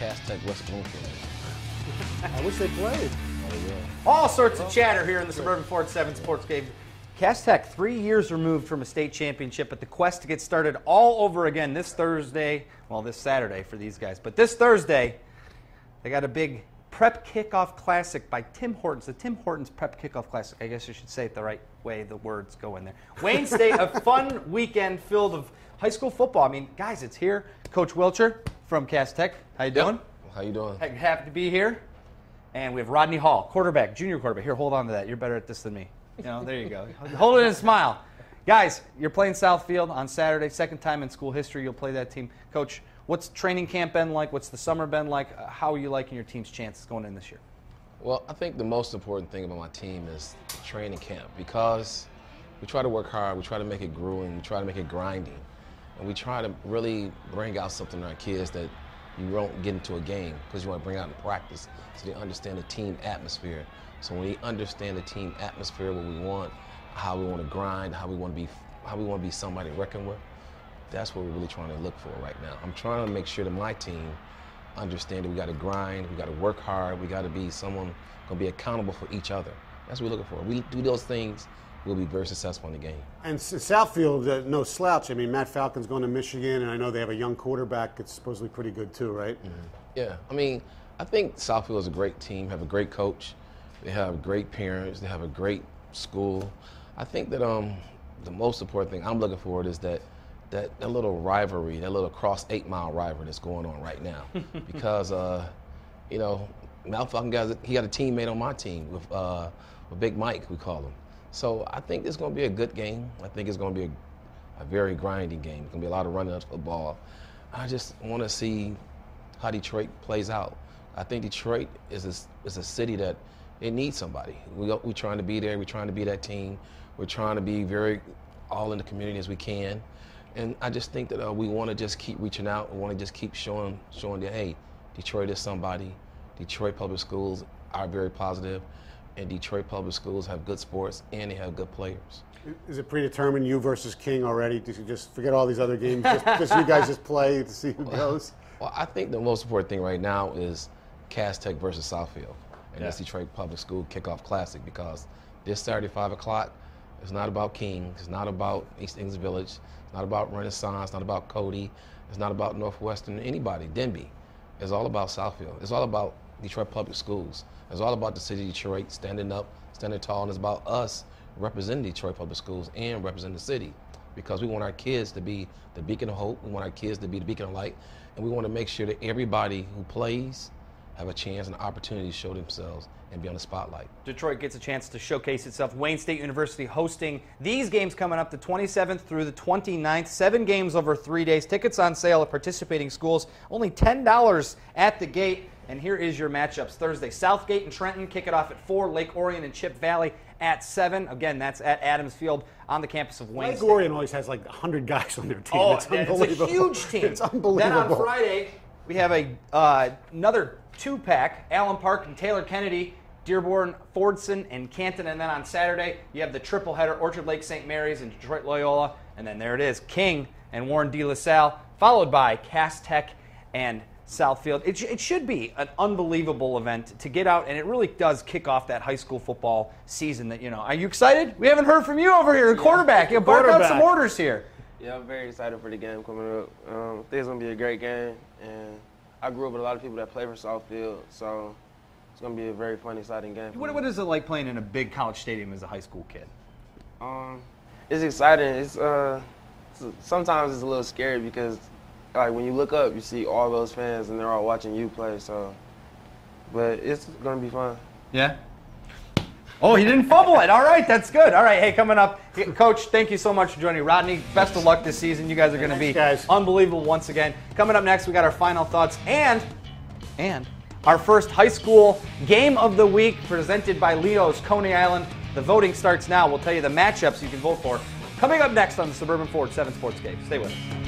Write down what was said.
Cass Tech West Bloomfield. I wish they played. Oh, yeah. All sorts of chatter here in the Suburban Ford 7 Sports Game. Cass Tech, 3 years removed from a state championship, but the quest to get started all over again this Thursday. Well, this Saturday for these guys. But this Thursday, they got a big Prep Kickoff Classic by Tim Hortons. The Tim Hortons Prep Kickoff Classic. I guess you should say it the right way. The words go in there. Wayne State, a fun weekend filled of high school football. I mean, guys, it's here. Coach Wilcher from Cass Tech. How you doing? How you doing? Happy to be here. And we have Rodney Hall, quarterback, junior quarterback. Here, hold on to that. You're better at this than me. You know, there you go. Hold it and smile. Guys, you're playing Southfield on Saturday. Second time in school history you'll play that team. Coach, what's training camp been like? What's the summer been like? How are you liking your team's chances going in this year? Well, I think the most important thing about my team is training camp, because we try to work hard, we try to make it grueling, we try to make it grinding, and we try to really bring out something in our kids that you won't get into a game, because you want to bring out in practice so they understand the team atmosphere. So when they understand the team atmosphere, what we want, how we want to grind, how we want to be somebody to reckon with, that's what we're really trying to look for right now. I'm trying to make sure that my team understand that we got to grind, we got to work hard, we got to be someone going to be accountable for each other. That's what we're looking for. We do those things, we'll be very successful in the game. And Southfield, no slouch. I mean, Matt Falcon's going to Michigan, and I know they have a young quarterback that's supposedly pretty good too, right? Mm-hmm. Yeah, I mean, I think Southfield is a great team, have a great coach, they have great parents, they have a great school. I think that the most important thing I'm looking for is that little rivalry, that little cross 8-mile rivalry that's going on right now. Because, you know, Matt Falcon he got a teammate on my team with Big Mike, we call him. So I think it's going to be a good game. I think it's going to be a very grinding game. It's going to be a lot of running up the ball. I just want to see how Detroit plays out. I think Detroit is a city that it needs somebody. We're trying to be there. We're trying to be that team. We're trying to be very all in the community as we can. And I just think that we want to just keep reaching out. We want to just keep showing that, hey, Detroit is somebody. Detroit public schools are very positive, and Detroit public schools have good sports and they have good players. Is it predetermined, you versus King already? Did you just forget all these other games? just you guys just play to see who goes? Well, I think the most important thing right now is Cass Tech versus Southfield. And that's Detroit Public School Kickoff Classic, because this Saturday, 5 o'clock, it's not about King, it's not about East English Village, it's not about Renaissance, it's not about Cody, it's not about Northwestern, anybody, Denby. It's all about Southfield. It's all about Detroit Public Schools. It's all about the city of Detroit standing up, standing tall, and it's about us representing Detroit Public Schools and representing the city, because we want our kids to be the beacon of hope, we want our kids to be the beacon of light, and we want to make sure that everybody who plays have a chance and an opportunity to show themselves and be on the spotlight. Detroit gets a chance to showcase itself. Wayne State University hosting these games coming up the 27th through the 29th. 7 games over 3 days. Tickets on sale at participating schools. Only $10 at the gate. And here is your matchups. Thursday, Southgate and Trenton kick it off at 4. Lake Orion and Chip Valley at 7. Again, that's at Adams Field on the campus of Wayne State. Lake Orion always has like 100 guys on their team. Oh, it's unbelievable. It's a huge team. It's unbelievable. Then on Friday, we have another 2-pack, Allen Park and Taylor Kennedy, Dearborn, Fordson, and Canton. And then on Saturday, you have the triple header, Orchard Lake St. Mary's and Detroit Loyola. And then there it is, King and Warren De La Salle, followed by Cass Tech and Southfield. It should be an unbelievable event to get out, and it really does kick off that high school football season. That, you know, are you excited? We haven't heard from you over here, quarterback. You bark out some orders here. Yeah, I'm very excited for the game coming up. I think it's going to be a great game, and I grew up with a lot of people that play for Southfield, so it's going to be a very fun, exciting game. What is it like playing in a big college stadium as a high school kid? It's exciting. It's sometimes it's a little scary because, like, when you look up, you see all those fans and they're all watching you play. So, but it's going to be fun. Yeah. Oh, he didn't fumble it. All right, that's good. All right, hey, coming up, Coach, thank you so much for joining. Rodney, best of luck this season. You guys are going to be unbelievable once again. Coming up next, we got our final thoughts and our first high school game of the week presented by Leo's Coney Island. The voting starts now. We'll tell you the matchups you can vote for. Coming up next on the Suburban Ford 7 Sports Game. Stay with us.